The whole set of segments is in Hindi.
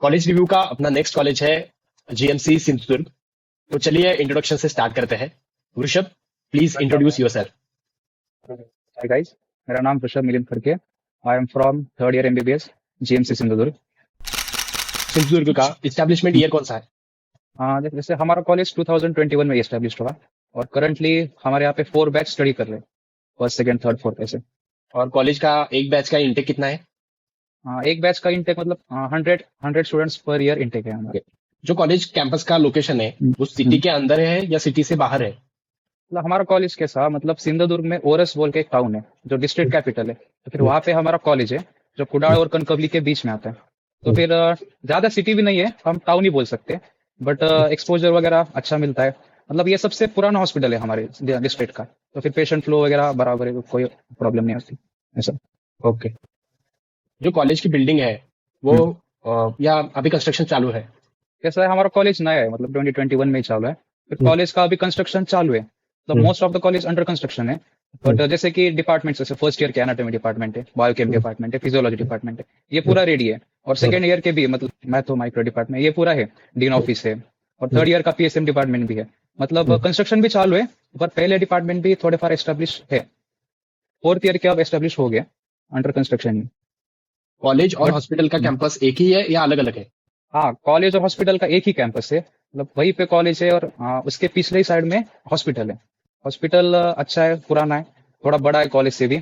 कॉलेज रिव्यू का अपना नेक्स्ट कॉलेज है जीएमसी सिंधुदुर्ग। तो चलिए इंट्रोडक्शन से स्टार्ट करते हैं। Rishabh, please introduce yourself. Hi guys, मेरा नाम ऋषभ मिलिंद करके। I am from third year MBBS GMC Sindhudurg. Sindhudurg का इस्टेब्लिशमेंट ईयर कौन सा है? जैसे हमारा कॉलेज 2021 में एस्टेब्लिश हुआ और करंटली हमारे यहाँ पे 4 बैच स्टडी कर रहे हैं, फर्स्ट सेकंड थर्ड फोर्थ ऐसे। और कॉलेज का एक बैच का इंटेक कितना है? एक बैच का इंटेक मतलब 100 स्टूडेंट्स पर ईयर इंटेक है हमारे। जो कॉलेज कैंपस का लोकेशन है वो सिटी के अंदर है या सिटी से बाहर है? मतलब हमारा कॉलेज कैसा, मतलब सिंधुदुर्ग में ओरस बोल के एक टाउन है जो डिस्ट्रिक्ट कैपिटल है, तो फिर वहाँ पे हमारा कॉलेज है जो कुडाल और कनकवली के बीच में आता है। तो फिर ज्यादा सिटी भी नहीं है, हम टाउन ही बोल सकते हैं, बट एक्सपोजर वगैरह अच्छा मिलता है। मतलब ये सबसे पुराना हॉस्पिटल है हमारे डिस्ट्रिक्ट का, तो फिर पेशेंट फ्लो वगैरह बराबर है, कोई प्रॉब्लम नहीं होती ऐसा। ओके। जो कॉलेज की बिल्डिंग है वो या अभी कंस्ट्रक्शन चालू है? कैसा है, हमारा कॉलेज नया है, मतलब 2021 में ही चालू है। फिर कॉलेज का अभी कंस्ट्रक्शन चालू है, तो most of the college under construction है। बट जैसे कि डिपार्टमेंट, जैसे फर्स्ट ईयर के एनाटॉमी डिपार्टमेंट है, बायोकेम डिपार्टमेंट है, फिजियोलॉजी डिपार्टमेंट है, ये पूरा रेडी है। और सेकंड ईयर के भी, मतलब मैथो माइक्रो डिपार्टमेंट, ये पूरा है, डीन ऑफिस है। और थर्ड ईयर का पीएसएम डिपार्टमेंट भी है। मतलब कंस्ट्रक्शन भी चालू है, पर पहले डिपार्टमेंट भी थोड़े फार एस्टेब्लिश है। फोर्थ ईयर के अब एस्टेब्लिश हो गया, अंडर कंस्ट्रक्शन ही। कॉलेज और हॉस्पिटल का कैंपस एक ही है या अलग अलग है? हाँ, कॉलेज और हॉस्पिटल का एक ही कैंपस है, मतलब वहीं पे कॉलेज है। और उसके पिछले ही साइड में हॉस्पिटल है। हॉस्पिटल अच्छा है, पुराना है, थोड़ा बड़ा है कॉलेज से भी।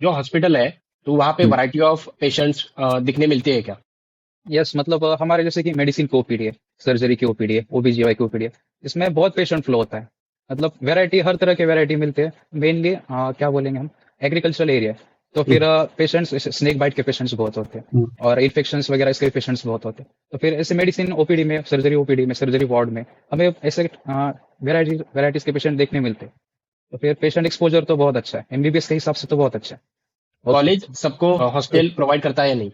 जो हॉस्पिटल है तो वहाँ पे वैरायटी ऑफ पेशेंट्स दिखने मिलती है क्या? यस, मतलब हमारे जैसे कि मेडिसिन की ओपीडी है, सर्जरी की ओपीडी है, ओबीजीवाई की ओपीडी है, इसमें बहुत पेशेंट फ्लो होता है। मतलब वैरायटी, हर तरह के वैरायटी मिलते हैं। मेनली क्या बोलेंगे हम, एग्रीकल्चरल एरिया, तो फिर पेशेंट्स, स्नेक बाइट के पेशेंट्स बहुत होते हैं और इन्फेक्शंस वगैरह इसके पेशेंट्स बहुत होते हैं। तो फिर ऐसे मेडिसिन ओपीडी में, सर्जरी ओपीडी में, सर्जरी वार्ड में हमें ऐसे वैरायटीज के पेशेंट देखने मिलते हैं। तो फिर पेशेंट एक्सपोजर तो बहुत अच्छा है, एमबीबीएस के हिसाब से तो बहुत अच्छा है। कॉलेज सबको हॉस्टल प्रोवाइड करता है या नहीं?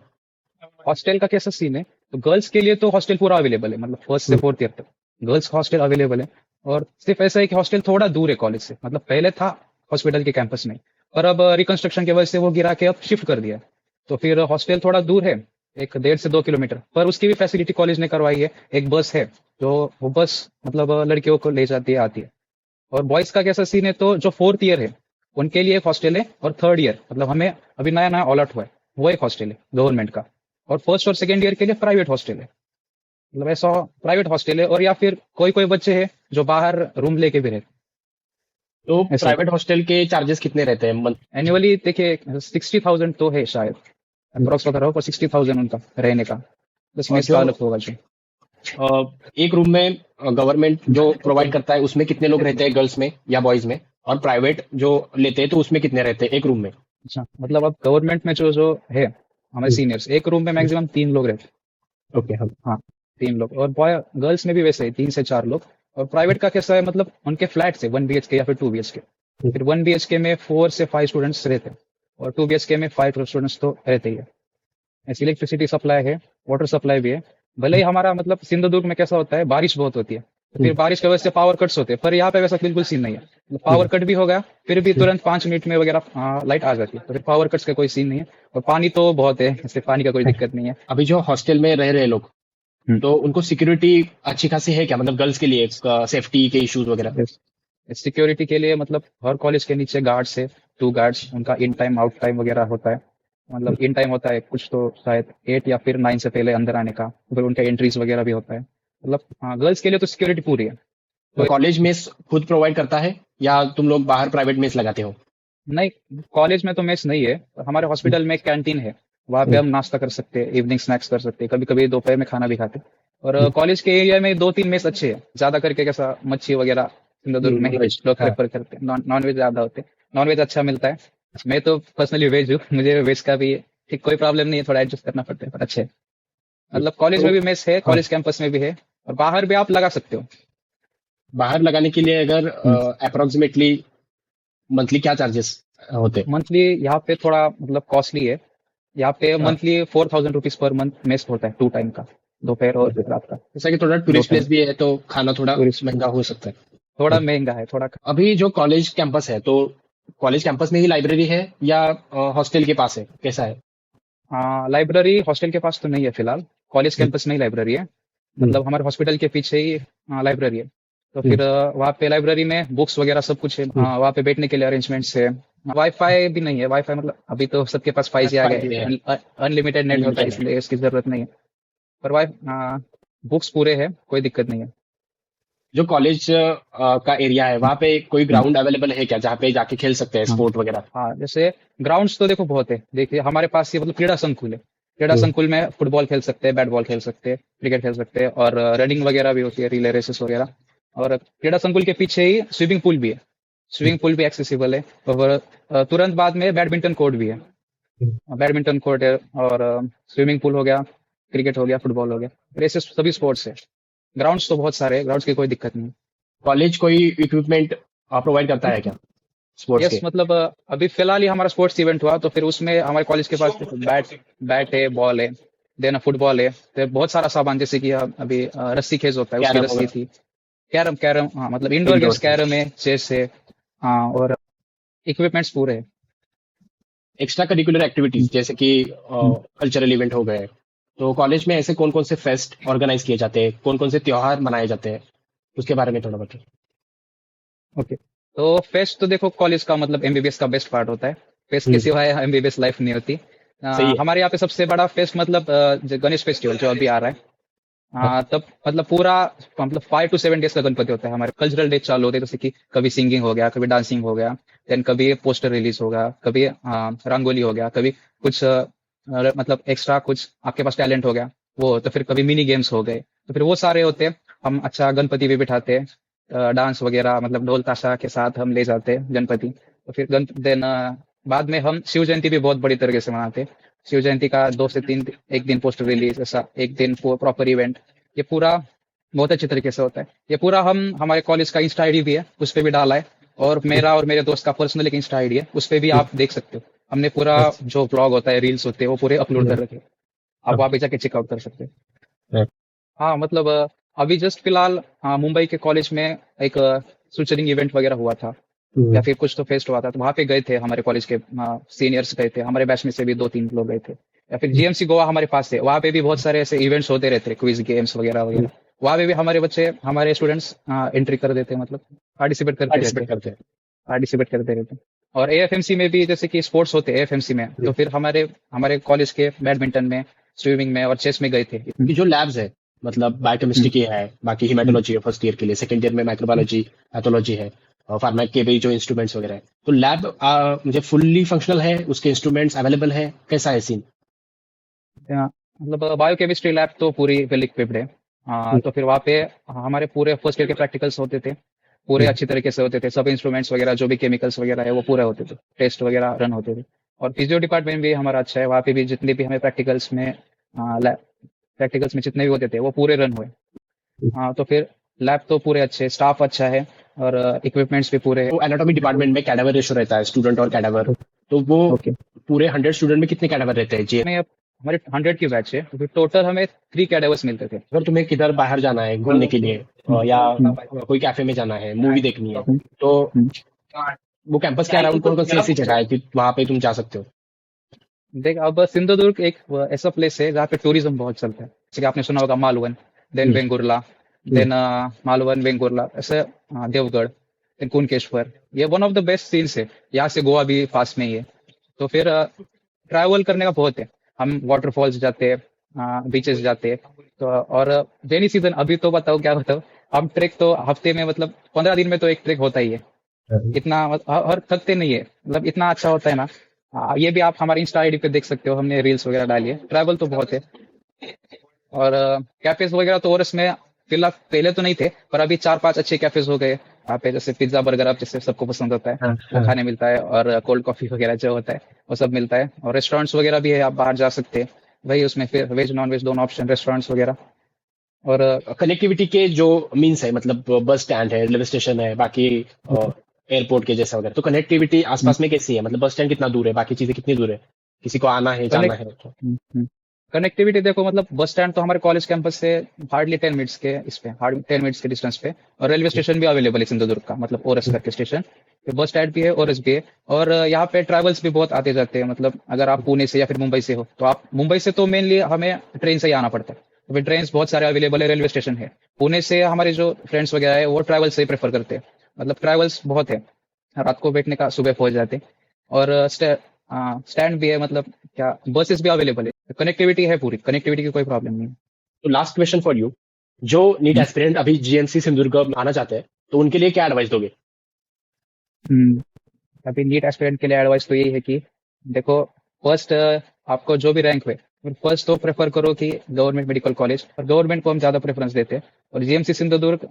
हॉस्टल का कैसा सीन है, तो गर्ल्स के लिए तो हॉस्टल पूरा अवेलेबल है, मतलब फर्स्ट से फोर्थ ईयर तक गर्ल्स का हॉस्टल अवेलेबल है। और सिर्फ ऐसा है कि हॉस्टल थोड़ा दूर है कॉलेज से, मतलब पहले था हॉस्पिटल के कैंपस में, पर अब रिकंस्ट्रक्शन की वजह से वो गिरा के अब शिफ्ट कर दिया है। तो फिर हॉस्टल थोड़ा दूर है, एक 1.5 से 2 किलोमीटर, पर उसकी भी फैसिलिटी कॉलेज ने करवाई है। एक बस है, जो वो बस मतलब लड़कियों को ले जाती है, आती है। और बॉयज का कैसा सीन है, तो जो फोर्थ ईयर है उनके लिए एक हॉस्टल है, और थर्ड ईयर मतलब हमें अभी नया नया अलर्ट हुआ है, वो एक हॉस्टल है गवर्नमेंट का। और फर्स्ट और सेकंड ईयर के लिए प्राइवेट हॉस्टल है, मतलब ऐसा प्राइवेट हॉस्टल है। और या फिर कोई कोई बच्चे हैं जो बाहर रूम लेके भी रहते तो हैं ऐसा। प्राइवेट हॉस्टल के चार्जेस कितने रहते हैं मंथ? एनुअली देखिए 60,000 तो है शायद, अप्रोक्स बता रहा हूँ, पर 60,000 उनका रहने का, बस और मेस जो का अलग होगा जो। एक रूम में गवर्नमेंट जो प्रोवाइड करता है उसमें कितने लोग रहते हैं, गर्ल्स में या बॉयज में? और प्राइवेट जो लेते हैं तो उसमें कितने रहते हैं एक रूम में? अच्छा, मतलब अब गवर्नमेंट में जो जो है हमारे सीनियर्स, एक रूम में मैक्सिमम 3 लोग रहते हैं। ओके। हाँ, 3 लोग। और बॉय गर्ल्स में भी वैसे ही 3 से 4 लोग। और प्राइवेट का कैसा है, मतलब उनके फ्लैट्स है 1 BHK या फिर 2 BHK। फिर 1 BHK में 4 से 5 स्टूडेंट्स रहते हैं, और 2 BHK में 5 स्टूडेंट्स तो रहते ही है। ऐसी इलेक्ट्रिसिटी सप्लाई है, वाटर सप्लाई भी है। भले ही हमारा मतलब सिंधुदुर्ग में कैसा होता है, बारिश बहुत होती है, तो फिर बारिश की वजह से पावर कट्स होते हैं, पर यहाँ पे वैसा बिल्कुल सीन नहीं है। पावर कट भी हो गया फिर भी तुरंत 5 मिनट में वगैरह लाइट आ जाती है, तो फिर पावर कट्स का कोई सीन नहीं है। और पानी तो बहुत है, इससे पानी का कोई दिक्कत नहीं है। अभी जो हॉस्टल में रह रहे लोग हम्म। तो उनको सिक्योरिटी अच्छी खासी है क्या, मतलब गर्ल्स के लिए सेफ्टी के इश्यूज वगैरह? सिक्योरिटी के लिए मतलब हर कॉलेज के नीचे गार्ड्स है, 2 गार्ड्स, उनका इन टाइम आउट टाइम वगैरह होता है। मतलब इन टाइम होता है कुछ तो शायद 8 या फिर 9 से पहले अंदर आने का, फिर उनका एंट्रीज वगैरह भी होता है। मतलब हाँ, गर्ल्स के लिए तो सिक्योरिटी पूरी है। तो कॉलेज मेस खुद प्रोवाइड करता है या तुम लोग बाहर प्राइवेट मेस लगाते हो? नहीं, कॉलेज में तो मेस नहीं है, पर हमारे हॉस्पिटल में एक कैंटीन है, वहाँ पे हम नाश्ता कर सकते हैं, इवनिंग स्नैक्स कर सकते हैं, कभी कभी दोपहर में खाना भी खाते हैं। और कॉलेज के एरिया में 2-3 मेस अच्छे हैं, ज्यादा करके कैसा मच्छी वगैरह सिंधुदुर्ग में वेज, लोग हाँ। प्रेफर करते हैं, नॉन वेज ज्यादा होते हैं। नॉन वेज अच्छा मिलता है। मैं तो पर्सनली वेज हूँ, मुझे वेज का भी ठीक कोई प्रॉब्लम नहीं है, थोड़ा एडजस्ट करना पड़ता है, पर अच्छे है। मतलब कॉलेज तो में भी मेस है, हाँ, कॉलेज कैंपस में भी है, और बाहर भी आप लगा सकते हो। बाहर लगाने के लिए अगर अप्रोक्सीमेटली मंथली क्या चार्जेस होते हैं? मंथली यहाँ पे थोड़ा मतलब कॉस्टली है। यहाँ पे हाँ, monthly 4,000 rupees per month mess होता है, 2 टाइम का, दोपहर और ओके। रात का। जैसा कि थोड़ा दो टूरिस्ट टाइम प्लेस भी है तो खाना थोड़ा टूरिस्ट, महंगा हो सकता थोड़ा है। महंगा है थोड़ा। अभी जो कॉलेज कैंपस है तो कॉलेज कैंपस में ही लाइब्रेरी है या हॉस्टल के पास है, कैसा है? हाँ, लाइब्रेरी हॉस्टल के पास तो नहीं है फिलहाल, कॉलेज कैंपस में ही लाइब्रेरी है, मतलब हमारे हॉस्पिटल के पीछे ही लाइब्रेरी है। तो फिर वहाँ पे लाइब्रेरी में बुक्स वगैरह सब कुछ है, वहाँ पे बैठने के लिए अरेंजमेंट्स है। वाईफाई भी नहीं है, वाईफाई मतलब अभी तो सबके पास 5G आ गए, अनलिमिटेड नेट होता है, अनलिमिटेड है। इसलिए इसकी जरूरत नहीं है। पर वाई बुक्स पूरे है, कोई दिक्कत नहीं है। जो कॉलेज का एरिया है वहाँ पे कोई ग्राउंड अवेलेबल है क्या, जहाँ पे जाके खेल सकते हैं हाँ स्पोर्ट वगैरह? हाँ, जैसे ग्राउंड्स तो देखो बहुत है। देखिए हमारे पास ये मतलब क्रीड़ा संकुल है, क्रीड़ा संकुल में फुटबॉल खेल सकते हैं, बैट बॉल खेल सकते हैं, क्रिकेट खेल सकते हैं, और रनिंग वगैरह भी होती है, रिले रेसेस वगैरह। और क्रीड़ा संकुल के पीछे ही स्विमिंग पूल भी है, स्विमिंग पूल भी एक्सेसिबल है। और तुरंत बाद में बैडमिंटन कोर्ट भी है, बैडमिंटन कोर्ट है, और स्विमिंग पूल हो गया, क्रिकेट हो गया, फुटबॉल हो गया, रेसेस, सभी स्पोर्ट्स है। ग्राउंड्स तो बहुत सारे हैं, ग्राउंड्स की कोई दिक्कत नहीं। कॉलेज कोई इक्विपमेंट प्रोवाइड करता है क्या स्पोर्ट्स यस, के? मतलब अभी फिलहाल ही हमारा स्पोर्ट्स इवेंट हुआ, तो फिर उसमें हमारे कॉलेज के पास बैट बैट है, बॉल है, देन फुटबॉल है, तो बहुत सारा सामान, जैसे कि अभी रस्सी खेज होता है, उसकी कैरम रस्सी वगैरह? थी। कैरम कैरम हाँ, मतलब इंडोर इंडोर गेम्स, कैरम है, चेस है। हाँ, और इक्विपमेंट्स पूरे हैं। एक्स्ट्रा करिकुलर एक्टिविटीज जैसे कि कल्चरल इवेंट हो गए, तो कॉलेज में ऐसे कौन कौन से फेस्ट ऑर्गेनाइज किए जाते हैं, कौन कौन से त्योहार मनाए जाते हैं, उसके बारे में थोड़ा बताओ। ओके, तो फेस्ट तो देखो कॉलेज का मतलब एमबीबीएस का बेस्ट पार्ट होता है। फेस्ट के हम्म, सिवाय एमबीबीएस लाइफ नहीं होती। सही है। हमारे यहाँ पे सबसे बड़ा फेस्ट मतलब जो गणेश फेस्टिवल जो अभी आ रहा है, तब मतलब पूरा मतलब 5 to 7 डेज का गणपति होता है। हमारे कल्चरल डे चालू होते हैं, जैसे कि कभी सिंगिंग हो गया, कभी डांसिंग हो गया, देन कभी पोस्टर रिलीज होगा, कभी रंगोली हो गया, कभी कुछ मतलब एक्स्ट्रा कुछ आपके पास टैलेंट हो गया वो, तो फिर कभी मिनी गेम्स हो गए, तो फिर वो सारे होते हैं। हम अच्छा गणपति भी बिठाते हैं, डांस वगैरह मतलब ढोल ताशा के साथ हम ले जाते हैं गणपति। तो फिर देन बाद में हम शिव जयंती भी बहुत बड़ी तरीके से मनाते हैं। शिव जयंती का 2 से 3, एक दिन पोस्टर रिलीज, ऐसा एक दिन प्रॉपर इवेंट, ये पूरा बहुत अच्छे तरीके से होता है। ये पूरा हम हमारे कॉलेज का इंस्टा आईडी भी है, उस पर भी डाला है, और मेरा और मेरे दोस्त का पर्सनल एक इंस्टा आईडी है, उस पर भी आप देख सकते हो। हमने पूरा अच्छा। जो ब्लॉग होता है, रील्स होते हैं, वो पूरे अपलोड कर रखे हैं। आप वहाँ पे जाके चेकआउट कर सकते हैं। हाँ, मतलब अभी जस्ट फिलहाल मुंबई के कॉलेज में एक फ्यूचरिंग इवेंट वगैरह हुआ था, या फिर कुछ तो फेस्ट हुआ था, तो वहाँ पे गए थे हमारे कॉलेज के सीनियर्स गए थे, हमारे बैच में से भी 2-3 लोग गए थे। या फिर जीएमसी गोवा हमारे पास है, वहाँ पे भी बहुत सारे ऐसे इवेंट्स होते रहते हैं, क्विज गेम्स वगैरह वगैरह। वहाँ पे भी हमारे बच्चे, हमारे स्टूडेंट्स एंट्री कर देते हैं, मतलब पार्टिसिपेट करते रहते पार्टिसिपेट हैं, करते हैं। पार्टिसिपेट करते रहते हैं। और एएफएमसी में भी जैसे कि स्पोर्ट्स होते हैं एएफएमसी में, तो फिर हमारे हमारे कॉलेज के बैडमिंटन में, स्विमिंग में और चेस में गए थे। कि जो लैब्स है, मतलब बायोकेमिस्ट्री की है, बाकी हिमेटोलॉजी है फर्स्ट ईयर के लिए, सेकंड ईयर में माइक्रोबायोलॉजी, पैथोलॉजी है, और फार्मा के भी जो इंस्ट्रूमेंट्स वगैरह है, तो लैब मुझे फुल्ली फंक्शनल है, उसके इंस्ट्रूमेंट्स अवेलेबल है, कैसा है सीन? मतलब बायोकेमिस्ट्री लैब तो पूरी वेल इक्विप्ड है। तो फिर वहाँ पे हमारे पूरे फर्स्ट ईयर के प्रैक्टिकल्स होते थे, पूरे अच्छी तरीके से होते थे। सब इंस्ट्रूमेंट्स वगैरह जो भी केमिकल्स वगैरह है वो पूरे होते थे, टेस्ट वगैरह रन होते थे। और फिजियो डिपार्टमेंट भी हमारा अच्छा है, वहाँ पे भी जितने भी हमें प्रैक्टिकल्स में जितने भी होते थे वो पूरे रन हुए। तो फिर लैब तो पूरे अच्छे, स्टाफ अच्छा है, और इक्विपमेंट्स भी पूरे तो एनाटॉमी डिपार्टमेंट में कैडावर रेशो रहता है, स्टूडेंट और कैडावर, तो वो ओके। पूरे 100 स्टूडेंट में कितने कैडावर रहते हैं जी? हमें अब हमारे 100 की बैच है, तो फिर टोटल हमें 3 कैडेवर्स मिलते थे। अगर तुम्हें किधर बाहर जाना है घूमने के लिए, या कोई कैफे में जाना है, मूवी देखनी है, तो वो कैंपस के अराउंड कौन कौन सी ऐसी जगह है कि वहां पे तुम जा सकते हो? देख, अब सिंधुदुर्ग एक ऐसा प्लेस है जहाँ पे टूरिज्म बहुत चलता है, जैसे कि आपने सुना होगा मालवन, देन हम्म, वेंगुर्ला, देन मालवन वेंगुर्ला, ऐसे देवगढ़, देन कुनकेश्वर। ये one of the best scenes है, यहाँ से गोवा भी पास में ही है। तो फिर ट्रैवल करने का बहुत है, हम वाटरफॉल्स जाते हैं, बीचेस जाते हैं। तो और रेनी सीजन अभी तो बताओ क्या बताओ, हम ट्रेक तो हफ्ते में मतलब 15 दिन में तो एक ट्रेक होता ही है। इतना हर थकते नहीं है, मतलब इतना अच्छा होता है ना। ये भी आप हमारे इंस्टा आईडी पे देख सकते हो, हमने रील्स वगैरह डाली है। ट्रैवल तो बहुत है। और कैफेज वगैरह तो और इसमें फिलहाल पहले तो नहीं थे, पर अभी 4-5 अच्छे कैफेज हो गए यहाँ पे, जैसे पिज्जा बर्गर आप जैसे सबको पसंद होता है, हाँ, वो हाँ। खाने मिलता है, और कोल्ड कॉफी वगैरह जो होता है वो सब मिलता है। और रेस्टोरेंट्स वगैरह भी है, आप बाहर जा सकते हैं भाई, उसमें फिर वेज नॉन वेज दोनों ऑप्शन, रेस्टोरेंट्स वगैरह। और कनेक्टिविटी के जो मीन्स है, मतलब बस स्टैंड है, रेलवे स्टेशन है, बाकी एयरपोर्ट के जैसा वगैरह, तो कनेक्टिविटी आसपास में कैसी है? मतलब बस स्टैंड कितना दूर है, बाकी चीजें कितनी दूर है, किसी को आना है जाना कनेक्ट है तो? कनेक्टिविटी देखो, मतलब बस स्टैंड तो हमारे कॉलेज कैंपस से हार्डली 10 मिनट्स के इस पे, हार्ड 10 मिनट्स के डिस्टेंस पे, और रेलवे स्टेशन भी अवेलेबल है सिंधुदुर्ग का, मतलब ओरस करके स्टेशन, तो बस स्टैंड भी है, ओरस भी है। और यहाँ पे ट्रैवल्स भी बहुत आते जाते हैं, मतलब अगर आप पुणे से या फिर मुंबई से हो, तो आप मुंबई से तो मेनली हमें ट्रेन से ही आना पड़ता है, तो फिर ट्रेन बहुत सारे अवेलेबल है, रेलवे स्टेशन है। पुणे से हमारे जो फ्रेंड्स वगैरह है वो ट्रैवल से ही प्रेफर करते हैं, मतलब ट्रैवल्स बहुत है, रात को बैठने का सुबह पहुंच जाते हैं। और स्टैंड भी है, मतलब क्या बसेस भी अवेलेबल है, कनेक्टिविटी है, पूरी कनेक्टिविटी की कोई प्रॉब्लम नहीं है। तो लास्ट क्वेश्चन फॉर यू, जो नीट हम्म, एस्पिरेंट अभी जीएमसी सिंधुदुर्ग में आना चाहते हैं, तो उनके लिए क्या एडवाइस दोगे? हम्म। अभी नीट एस्पिरेंट के लिए एडवाइस तो यही है कि देखो, फर्स्ट आपको जो भी रैंक हुए, फर्स्ट तो प्रेफर करो कि गवर्नमेंट मेडिकल कॉलेज, और गवर्नमेंट को हम ज्यादा प्रेफरेंस देते हैं। और जीएमसी सिंधुदुर्ग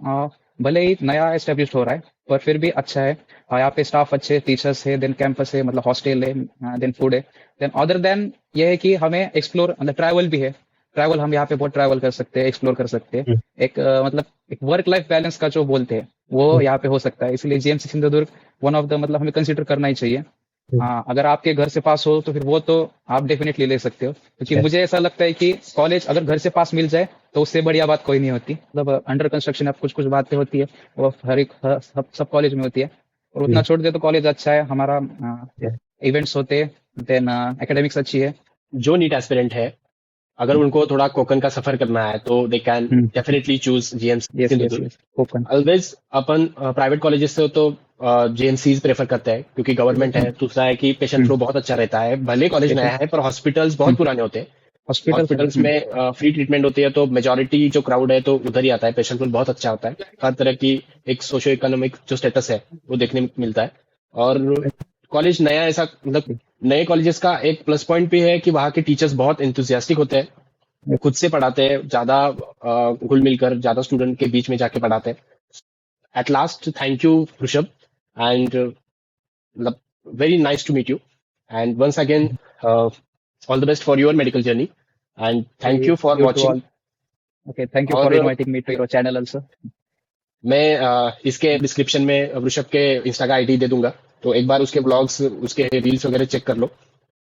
भले ही नया एस्टेब्लिश हो रहा है, पर फिर भी अच्छा है। यहाँ पे स्टाफ अच्छे, टीचर्स है, देन कैंपस है, मतलब हॉस्टल है, देन फूड है, देन अदर देन ये है कि हमें एक्सप्लोर, मतलब ट्रैवल भी है। ट्रैवल हम यहाँ पे बहुत ट्रैवल कर सकते हैं, एक्सप्लोर कर सकते हैं। हम्म, एक मतलब एक वर्क लाइफ बैलेंस का जो बोलते हैं वो हम्म, यहाँ पे हो सकता है, इसलिए GMC Sindhudurg one of the, मतलब हमें कंसिडर करना ही चाहिए। हम्म, हाँ, अगर आपके घर से पास हो तो फिर वो तो आप डेफिनेटली ले सकते हो, क्योंकि yes, मुझे ऐसा लगता है कि कॉलेज अगर घर से पास मिल जाए तो उससे बढ़िया बात कोई नहीं होती। मतलब अंडर कंस्ट्रक्शन अब कुछ कुछ बातें होती है, वो हर एक सब कॉलेज में होती है, और उतना हम्म, छोड़ दे तो कॉलेज अच्छा है हमारा। yes. इवेंट्स होते हैं, देन एकेडमिक्स अच्छी है। जो नीट एस्पिरेंट है, अगर उनको थोड़ा कोकन का सफर करना है तो they can hmm. Definitely choose GMC yes yes Sindhudurg. Yes, Konkan. Always upon private colleges से हो तो जेएमसीज प्रेफर करते हैं, क्योंकि गवर्नमेंट है। दूसरा है कि पेशेंट फ्लो बहुत अच्छा रहता है, भले कॉलेज नया है पर हॉस्पिटल्स बहुत पुराने होते हैं। हॉस्पिटल्स है। हॉस्पिटल्स में फ्री ट्रीटमेंट होती है, तो मेजोरिटी जो क्राउड है तो उधर ही आता है। पेशेंट फ्लो बहुत अच्छा होता है, हर तरह की एक सोशियो इकोनॉमिक जो स्टेटस है वो देखने में मिलता है। और कॉलेज नया ऐसा, मतलब नए कॉलेजेस का एक प्लस पॉइंट भी है कि वहाँ के टीचर्स बहुत इंथुजियास्टिक होते हैं, खुद से पढ़ाते हैं, ज्यादा घुल मिलकर ज्यादा स्टूडेंट के बीच में जाके पढ़ाते हैं। At last, thank you Rishabh, and मतलब very nice to meet you, and once again all the best for your medical journey, and thank you for you to watching. All. Okay, thank you for और inviting me to your channel also. मैं इसके डिस्क्रिप्शन में ऋषभ के इंस्टा का आईडी दे दूंगा, तो एक बार उसके ब्लॉग्स, उसके रील्स वगैरह चेक कर लो।